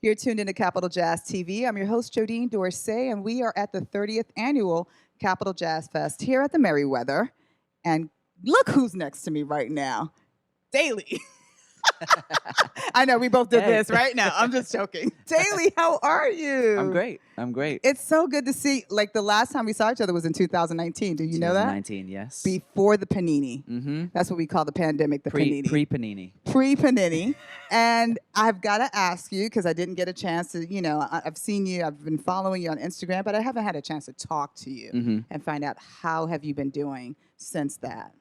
You're tuned into Capital Jazz TV. I'm your host, Jodine Dorsey, and we are at the 30th annual Capital Jazz Fest here at the Merriweather. And look who's next to me right now, Daley. I know we both did Hey. this right now. I'm just joking. Daley, how are you? I'm great. I'm great. It's so good to see. Like the last time we saw each other was in 2019. Do you know that? 2019, yes. Before the panini. Mm-hmm. That's what we call the pandemic, the panini. Pre-panini. Pre-panini. And I've got to ask you, because I didn't get a chance to, I've seen you, I've been following you on Instagram, but I haven't had a chance to talk to you and find out how have you been doing since that.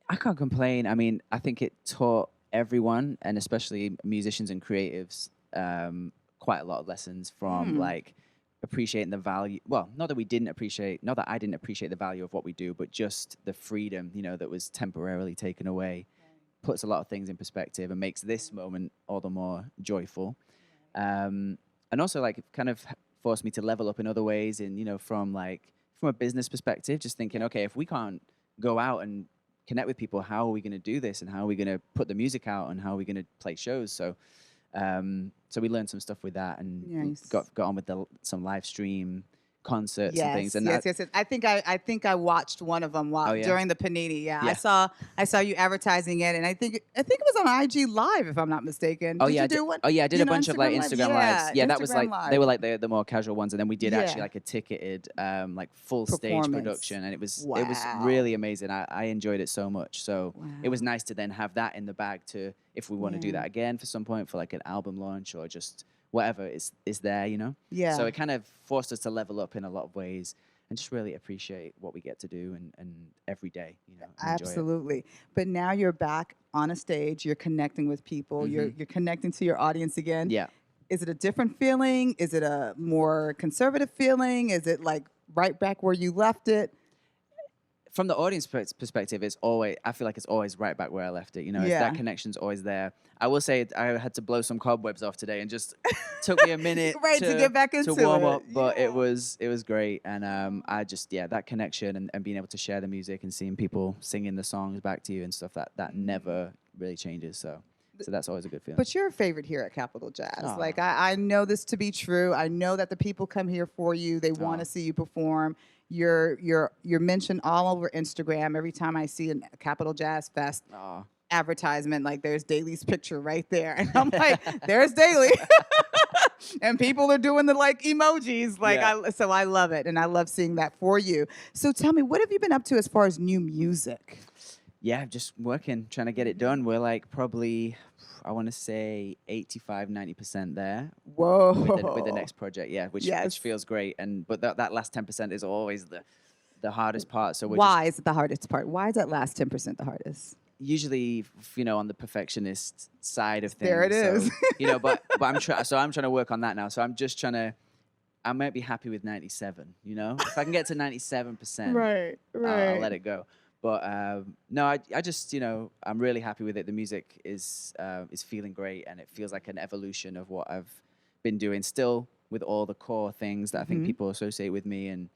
I can't complain. I mean, I think it taught everyone, and especially musicians and creatives, quite a lot of lessons from like appreciating the value. Well, not that I didn't appreciate the value of what we do, but just the freedom, that was temporarily taken away. Puts a lot of things in perspective and makes this moment all the more joyful. And also like kind of forced me to level up in other ways from a business perspective, just thinking, okay, if we can't go out and connect with people, how are we going to do this, and how are we going to put the music out, and how are we going to play shows? So we learned some stuff with that, and got on with some live stream concerts and things. And yes. I think I watched one of them during the panini. Yeah. I saw you advertising it, and I think it was on IG Live, if I'm not mistaken. Oh did yeah, you do one? I did a bunch of like Instagram lives. Yeah, that was like Live. they were like the more casual ones, and then we did actually like a ticketed like full stage production, and it was really amazing. I enjoyed it so much. So it was nice to then have that in the bag to, if we want to do that again for some point for like an album launch or just whatever is there, Yeah. So it kind of forced us to level up in a lot of ways and just really appreciate what we get to do and every day, Absolutely. But now you're back on a stage, you're connecting with people, you're connecting to your audience again. Yeah. Is it a different feeling? Is it a more conservative feeling? Is it like right back where you left it? From the audience perspective, I feel like it's always right back where I left it. That connection's always there. I will say I had to blow some cobwebs off today, and just took me a minute to get back into to warm up. it. But it was great, and I just that connection and being able to share the music and seeing people singing the songs back to you and stuff that never really changes. So that's always a good feeling. But you're a favorite here at Capital Jazz. Aww. Like I know this to be true. I know that the people come here for you. They want to see you perform. You're mentioned all over Instagram. Every time I see a Capital Jazz Fest advertisement, like there's Daley's picture right there, and I'm like, there's Daley. And people are doing the like emojis, so I love it, and I love seeing that for you. So tell me, what have you been up to as far as new music? Yeah, just working, trying to get it done. We're like probably, I want to say 85, 90% there. Whoa. With the next project, which feels great. But that last 10% is always the hardest part. So why is it the hardest part? Why is that last 10% the hardest? Usually, on the perfectionist side of things. There it is. But I'm trying to work on that now. So I'm just trying to. I might be happy with 97. If I can get to 97%, right. I'll let it go. But no, I just I'm really happy with it. The music is feeling great, and it feels like an evolution of what I've been doing. Still with all the core things that I think people associate with me, and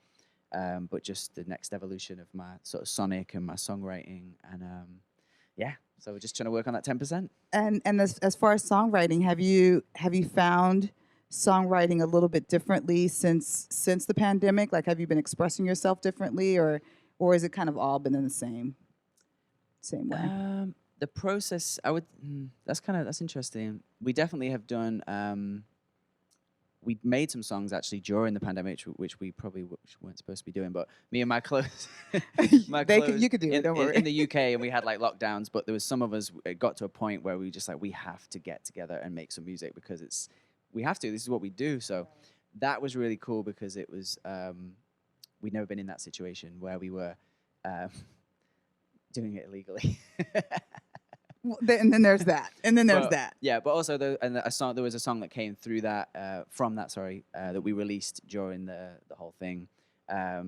but just the next evolution of my sort of sonic and my songwriting, and so we're just trying to work on that 10%. And as far as songwriting, have you found songwriting a little bit differently since the pandemic? Like, have you been expressing yourself differently, or is it kind of all been in the same way? The process, that's interesting. We definitely have done. We made some songs actually during the pandemic, which we probably weren't supposed to be doing. But me and my close, you could do it. Don't worry. In the UK, and we had like lockdowns, but there was some of us. It got to a point where we just we have to get together and make some music because we have to. This is what we do. So that was really cool because it was. We'd never been in that situation where we were doing it illegally. And then there's that. That. Yeah, but also there was a song that came through that that we released during the whole thing,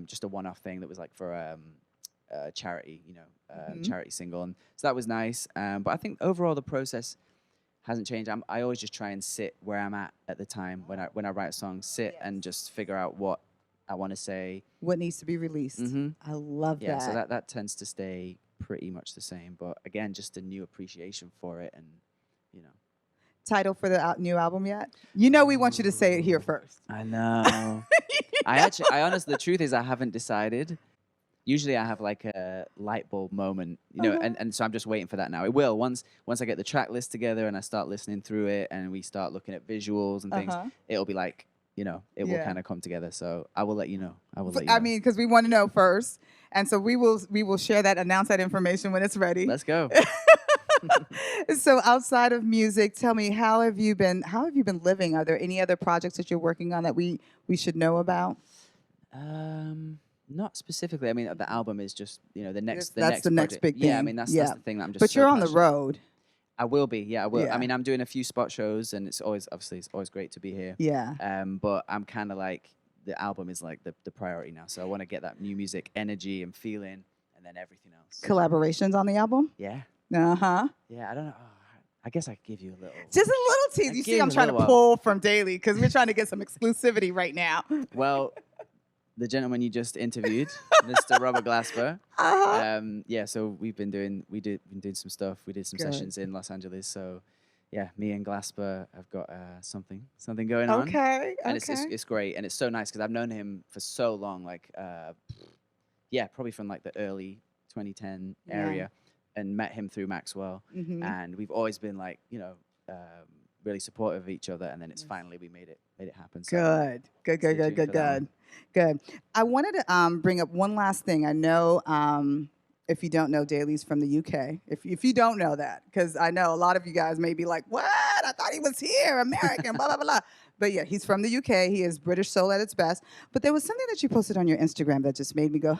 just a one-off thing that was like for a charity, charity single, and so that was nice. But I think overall the process hasn't changed. I always just try and sit where I'm at the time when I write a song, and just figure out what I want to say, what needs to be released. I love that. Yeah, so that tends to stay pretty much the same, but again, just a new appreciation for it, and title for the new album yet? You know we want you to say it here first. I know. I honestly, the truth is I haven't decided. Usually I have like a light bulb moment, and so I'm just waiting for that now. It will once I get the track list together and I start listening through it and we start looking at visuals and things. It'll be like, it will kind of come together. So I will let you know. I mean, because we want to know first, and so we will share that, announce that information when it's ready. Let's go. So outside of music, tell me, how have you been living? Are there any other projects that you're working on that we should know about? Not specifically. I mean, the album is just, the next big thing. Yeah, I mean, that's the thing that I'm just. But you're on the road. I will be. Yeah, I will. Yeah. I mean, I'm doing a few spot shows, and it's always great to be here. Yeah. But I'm kind of like, the album is like the priority now. So I want to get that new music energy and feeling, and then everything else. Collaborations on the album? Yeah. Uh-huh. Yeah, I don't know. I guess I could give you a little. Just a little tease. You see, I'm trying to pull from Daley because we're trying to get some exclusivity right now. Well, the gentleman you just interviewed, Mr. Robert Glasper. So we've been doing some stuff. We did some sessions in Los Angeles. So yeah, me and Glasper have got something going on. Okay. And it's great, and it's so nice because I've known him for so long, like probably from like the early 2010 area, and met him through Maxwell, and we've always been like really supportive of each other, and then it's finally we made it happen. So Good. I wanted to bring up one last thing. I know if you don't know, Daley's from the UK. If you don't know that, because I know a lot of you guys may be like, what? I thought he was here, American, blah, blah, blah. But yeah, he's from the UK. He is British soul at its best. But there was something that you posted on your Instagram that just made me go,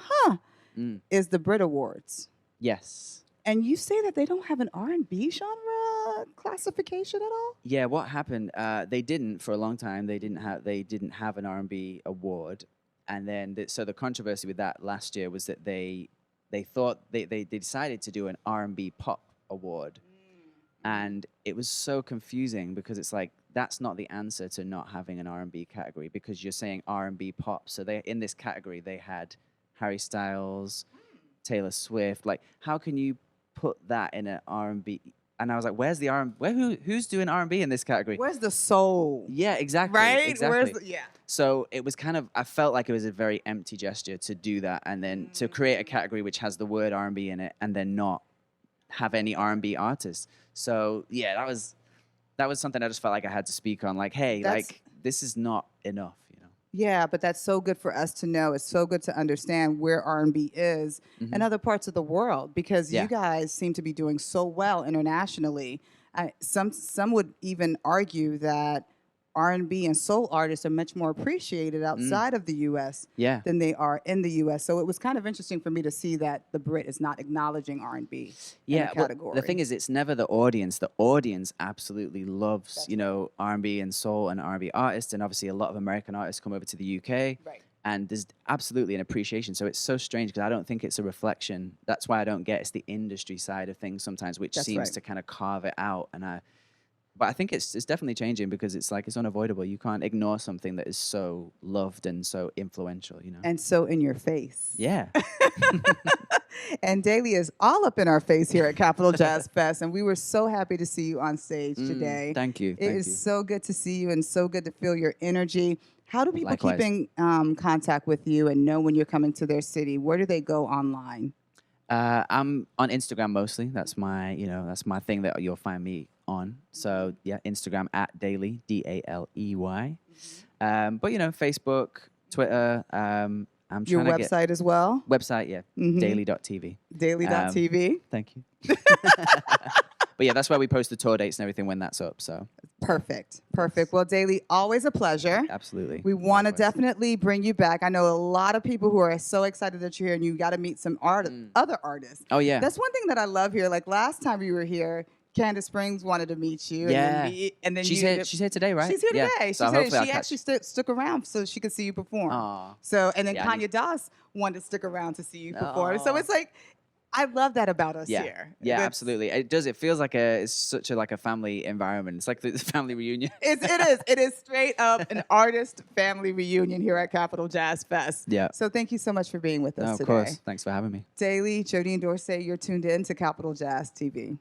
is the Brit Awards. Yes. And you say that they don't have an R&B genre classification at all? Yeah, what happened? They didn't for a long time. They didn't have an R&B award, and then so the controversy with that last year was that they thought they decided to do an R&B pop award, and it was so confusing because it's like that's not the answer to not having an R&B category because you're saying R&B pop. So they in this category they had Harry Styles, Taylor Swift. Like, how can you put that in an R&B? And I was like, where's the R&B? Who's doing R&B in this category? Where's the soul? Yeah, exactly. Right? Exactly. So it was kind of, I felt like it was a very empty gesture to do that and then to create a category which has the word R&B in it and then not have any R&B artists. So yeah, that was something I just felt like I had to speak on. Like, hey, this is not enough. Yeah, but that's so good for us to know. It's so good to understand where R&B is in other parts of the world because you guys seem to be doing so well internationally. Some would even argue that R&B and soul artists are much more appreciated outside of the U.S. Than they are in the U.S. So it was kind of interesting for me to see that the Brit is not acknowledging R&B in the category. Well, the thing is, it's never the audience. The audience absolutely loves, R&B and soul and R&B artists, and obviously a lot of American artists come over to the UK. Right. And there's absolutely an appreciation. So it's so strange because I don't think it's a reflection. That's why I don't get it's the industry side of things sometimes, which seems to kind of carve it out. But I think it's definitely changing because it's unavoidable. You can't ignore something that is so loved and so influential, And so in your face. Yeah. And Daley is all up in our face here at Capital Jazz Fest, and we were so happy to see you on stage today. Thank you. It is so good to see you and so good to feel your energy. How do people keep in contact with you and know when you're coming to their city? Where do they go online? I'm on Instagram mostly. That's my thing that you'll find me on. So yeah, Instagram at Daley, Daley. But Facebook, Twitter. I'm your trying website as well. Website, yeah, Daley.tv. Daley.tv. Thank you. But yeah, that's where we post the tour dates and everything when that's up. So perfect. Well, Daley, always a pleasure. Absolutely. We want to definitely bring you back. I know a lot of people who are so excited that you're here, and you got to meet some other artists. Oh yeah, that's one thing that I love here. Like last time you were here, Candace Springs wanted to meet you. Yeah. And then she's here today, right? She's here today. So she actually stuck around so she could see you perform. Aww. So, and then Kanye Das wanted to stick around to see you perform. So it's like, I love that about us here. Yeah, absolutely. It does. It feels like it's such a family environment. It's like the family reunion. It is. It is straight up an artist family reunion here at Capital Jazz Fest. Yeah. So thank you so much for being with us today. Of course. Thanks for having me. Daley, Jodine Dorsey, you're tuned in to Capital Jazz TV.